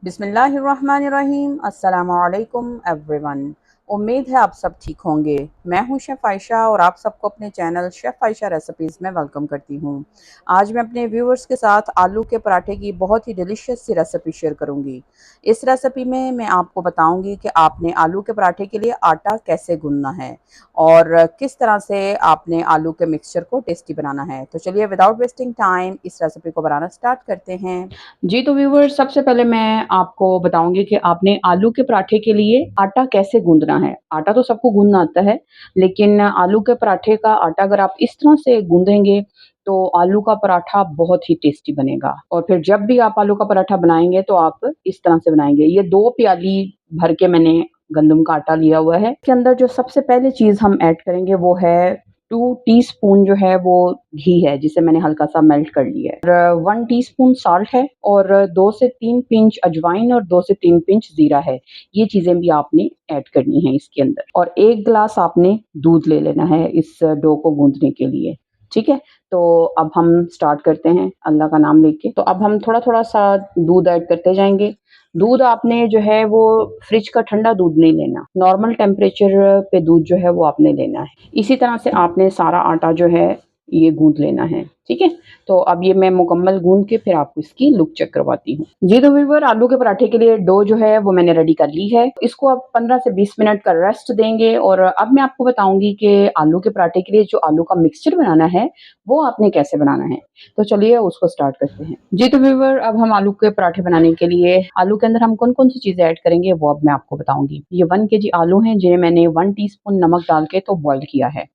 बिस्मिल्लाहिर्रहमानिर्रहीम। अस्सलामुअलैकुम एवरीवन। उम्मीद है आप सब ठीक होंगे। मैं हूं शेफ़ आयशा और आप सबको अपने चैनल शेफ़ आयशा रेसिपीज़ में वेलकम करती हूं। आज मैं अपने व्यूअर्स के साथ आलू के पराठे की बहुत ही डिलीशियस सी रेसिपी शेयर करूंगी। इस रेसिपी में मैं आपको बताऊंगी कि आपने आलू के पराठे के लिए आटा कैसे गूंदना है और किस तरह से आपने आलू के मिक्सचर को टेस्टी बनाना है। तो चलिए विदाउट वेस्टिंग टाइम इस रेसिपी को बनाना स्टार्ट करते हैं। जी, तो व्यूअर्स सबसे पहले मैं आपको बताऊँगी कि आपने आलू के पराठे के लिए आटा कैसे गूँदना है। आटा तो सबको गूँदना आता है, लेकिन आलू के पराठे का आटा अगर आप इस तरह से गूँदेंगे, तो आलू का पराठा बहुत ही टेस्टी बनेगा और फिर जब भी आप आलू का पराठा बनाएँगे, तो आप इस तरह से बनाएँगे। ये 2 प्याली भर के मैंने गंदम का आटा लिया हुआ है। इसके अंदर जो सबसे पहली चीज़ हम ऐड करेंगे, वो है 2 टीस्पून जो है वो घी है, जिसे मैंने हल्का-सा मेल्ट कर लिया है। और 1 टीस्पून सॉल्ट है और 2 से 3 पिंच अजवाइन और 2 से 3 पिंच ज़ीरा है। ये चीज़ें भी आपने ऐड करनी है इसके अंदर और 1 ग्लास आपने दूध ले लेना है इस डो को गूँथने के लिए, ठीक है? तो अब हम स्टार्ट करते हैं अल्लाह का नाम लेके। तो अब हम थोड़ा-थोड़ा सा दूध ऐड करते जाएँगे। दूध आपने जो है वो फ्रिज का ठंडा दूध नहीं लेना, नॉर्मल टेम्परेचर पे दूध जो है वो आपने लेना है। इसी तरह से आपने सारा आटा जो है ये गूँथ लेना है, ठीक है? तो अब ये मैं मुकम्मल गूँथ के फिर आपको इसकी लुक चेक करवाती हूँ। जी तो व्यूअर आलू के पराठे के लिए डो जो है वो मैंने रेडी कर ली है। इसको अब 15 से 20 मिनट का रेस्ट देंगे और अब मैं आपको बताऊँगी कि आलू के पराठे के लिए जो आलू का मिक्सचर बनाना है, वो आपने कैसे बनाना है। तो चलिए उसको स्टार्ट करते हैं। जी तो व्यूअर अब हम आलू के पराठे बनाने के लिए आलू के अंदर हम कौन-कौन सी चीज़ें ऐड करेंगे वो अब मैं आपको बताऊँगी। ये 1 केजी आलू हैं जिन्हें मैंने 1 टीस्पून नमक डाल के तो बॉयल किया है।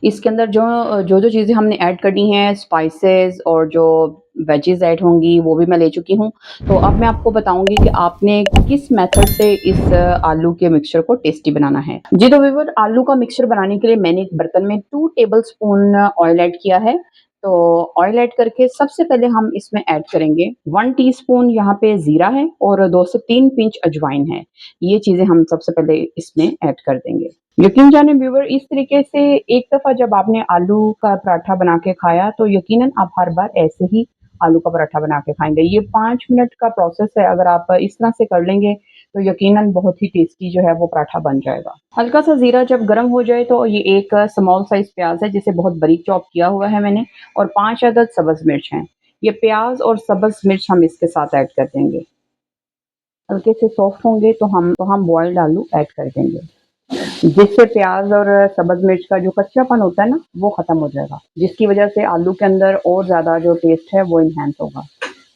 इसके अंदर जो-जो चीज़ें हमने ऐड करनी है स्पाइसेस और जो वेजीज़ ऐड होंगी वो भी मैं ले चुकी हूँ। तो अब मैं आपको बताऊँगी कि आपने किस मेथड से इस आलू के मिक्सचर को टेस्टी बनाना है। जी तो व्यूअर आलू का मिक्सचर बनाने के लिए मैंने एक बर्तन में 2 टेबलस्पून ऑयल ऐड किया है। तो ऑयल ऐड करके सबसे पहले हम इसमें ऐड करेंगे 1 टीस्पून यहाँ पे ज़ीरा है और 2 से 3 पिंच अजवाइन है। ये चीज़ें हम सबसे पहले इसमें ऐड कर देंगे। यकीन जाने व्यूअर इस तरीके से एक दफ़ा जब आपने आलू का पराठा बना के खाया तो यकीनन आप हर बार ऐसे ही आलू का पराठा बना के खाएँगे। ये 5 मिनट का प्रोसेस है, अगर आप इस तरह से कर लेंगे तो यकीनन बहुत ही टेस्टी जो है वो पराठा बन जाएगा। हल्का सा ज़ीरा जब गरम हो जाए तो ये एक स्मॉल साइज़ प्याज़ है जिसे बहुत बारीक चॉप किया हुआ है मैंने और 5 अदद सब्ज़ मिर्च हैं। ये प्याज़ और सब्ज़ मिर्च हम इसके साथ ऐड कर देंगे। हल्के से सॉफ्ट होंगे तो हम बॉइल्ड आलू ऐड कर देंगे। जिससे प्याज़ और सब्ज़ मिर्च का जो कच्चापन होता है ना, वो ख़त्म हो जाएगा, जिसकी वज़ह से आलू के अंदर और ज़्यादा जो टेस्ट है वो एनहांस होगा।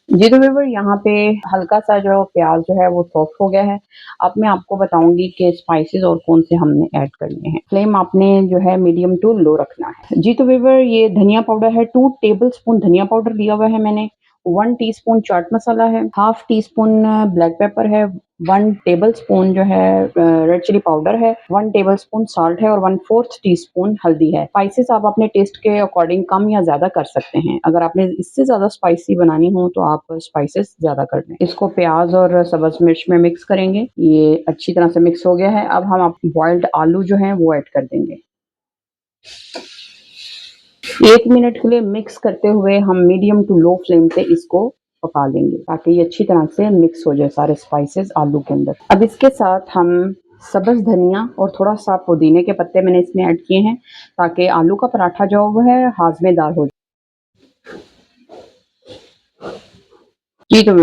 जी तो व्यूअर यहाँ पे हल्का-सा जो प्याज़ जो है वो सॉफ्ट हो गया है। अब मैं आपको बताऊँगी कि स्पाइसेस और कौन से हमने ऐड करने हैं। फ्लेम आपने जो है मीडियम टू लो रखना है। जी तो व्यूअर ये धनिया पाउडर है, 2 टेबलस्पून धनिया पाउडर लिया हुआ है मैंने, 1 टीस्पून चाट मसाला है, हाफ टीस्पून ब्लैक पेपर है, 1 टेबलस्पून जो है रेड चिली पाउडर है, 1 टेबलस्पून सॉल्ट है और 1/4 टीस्पून हल्दी है। स्पाइसेस आप अपने टेस्ट के अकॉर्डिंग कम या ज़्यादा कर सकते हैं। अगर आपने इससे ज़्यादा स्पाइसी बनानी हो तो आप स्पाइसेस ज़्यादा कर लें। इसको प्याज़ और सब्ज़ मिर्च में मिक्स करेंगे। ये अच्छी तरह से मिक्स हो गया है। अब हम बॉइल्ड आलू जो हैं वो ऐड कर देंगे। 1 मिनट के लिए मिक्स करते हुए हम मीडियम टू लो फ्लेम पे इसको पका लेंगे ताकि ये अच्छी तरह से मिक्स हो जाए सारे स्पाइसेस आलू के अंदर। अब इसके साथ हम सब्ज़ धनिया और थोड़ा-सा पुदीने के पत्ते मैंने इसमें ऐड किए हैं ताकि आलू का पराठा जो वो है हाज़मेदार हो जाए। जी तो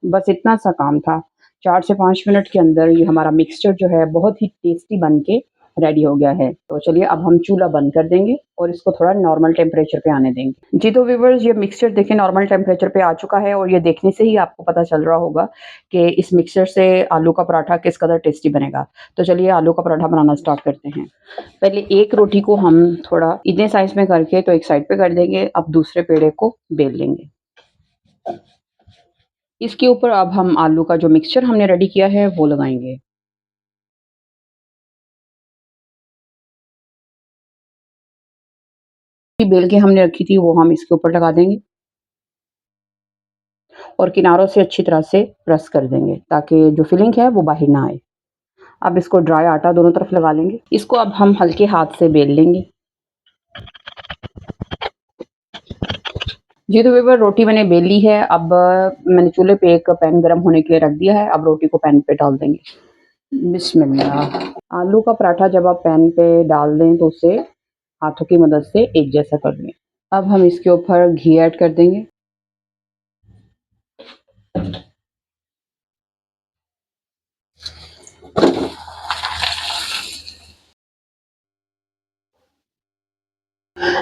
बस इतना सा काम था। 4 से 5 मिनट के अंदर ये हमारा मिक्सचर जो है बहुत ही टेस्टी बन के रेडी हो गया है। तो चलिए अब हम चूल्हा बंद कर देंगे और इसको थोड़ा नॉर्मल टेम्परेचर पे आने देंगे। जी तो व्यूअर्स ये मिक्सचर देखिए नॉर्मल टेम्परेचर पे आ चुका है और ये देखने से ही आपको पता चल रहा होगा कि इस मिक्सचर से आलू का पराठा किस कदर टेस्टी बनेगा। तो चलिए आलू का पराठा बनाना स्टार्ट करते हैं। पहले एक रोटी को हम थोड़ा इतने साइज़ में करके तो एक साइड पे कर देंगे, अब दूसरे पेड़े को बेल लेंगे। इसके ऊपर अब हम आलू का जो मिक्सचर हमने रेडी किया है वो लगाएँगे। बेल के हमने रखी थी वो हम इसके ऊपर लगा देंगे और किनारों से अच्छी तरह से प्रेस कर देंगे ताकि जो फिलिंग है वो बाहर ना आए। अब इसको ड्राई आटा दोनों तरफ लगा लेंगे। इसको अब हम हल्के हाथ से बेल लेंगे। जी, तो व्यूअर रोटी मैंने बेल ली है, अब मैंने चूल्हे पे एक पैन गरम होने के लिए रख दिया है, अब रोटी को पैन पे डाल देंगे। बिस्मिल्लाह। आलू का पराठा जब आप पैन पे डाल दें तो उसे हाथों की मदद से एक जैसा कर लें। अब हम इसके ऊपर घी ऐड कर देंगे।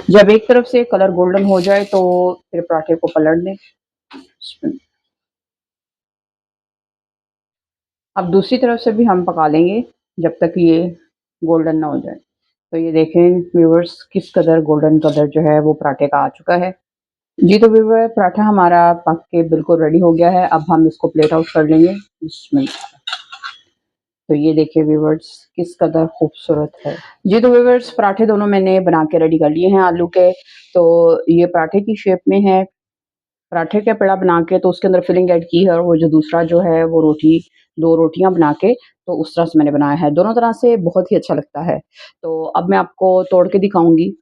जब एक तरफ से कलर गोल्डन हो जाए तो फिर पराठे को पलट दें। अब दूसरी तरफ से भी हम पका लेंगे जब तक ये गोल्डन ना हो जाए। तो ये देखें व्यूअर्स किस कदर गोल्डन कलर जो है वो पराठे का आ चुका है। जी, तो व्यूअर पराठा हमारा पक के बिल्कुल रेडी हो गया है। अब हम इसको प्लेट आउट कर लेंगे। बिस्मिल्लाह। तो ये देखिए व्यूअर्स किस कदर खूबसूरत है। जी, तो व्यूअर्स पराठे दोनों मैंने बना के रेडी कर लिए हैं आलू के। तो ये पराठे की शेप में है। पराठे का पेड़ा बना के तो उसके अंदर फिलिंग ऐड की है और वो जो दूसरा जो है वो रोटी 2 रोटियाँ बना के तो उस तरह से मैंने बनाया है। दोनों तरह से बहुत ही अच्छा लगता है। तो अब मैं आपको तोड़ के दिखाऊँगी।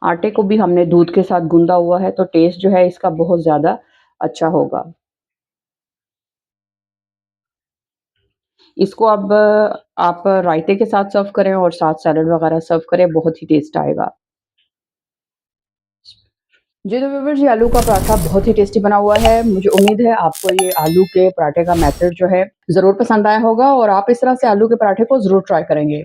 आटे को भी हमने दूध के साथ गूँधा हुआ है तो टेस्ट जो है इसका बहुत ज़्यादा अच्छा होगा। इसको अब आप रायते के साथ सर्व करें और साथ सैलेड वगैरह सर्व करें, बहुत ही टेस्ट आएगा। जी, तो व्यूअर्स ये आलू का पराठा बहुत ही टेस्टी बना हुआ है। मुझे उम्मीद है आपको ये आलू के पराठे का मेथड जो है ज़रूर पसंद आया होगा और आप इस तरह से आलू के पराठे को ज़रूर ट्राई करेंगे।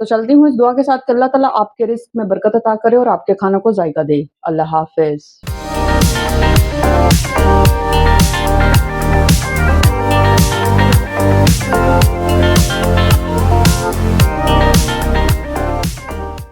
तो चलती हूँ इस दुआ के साथ कि अल्लाह ताला आपके रिज़्क में बरकत अता करे और आपके खानों को ज़ायका दे। अल्लाह हाफ़िज़।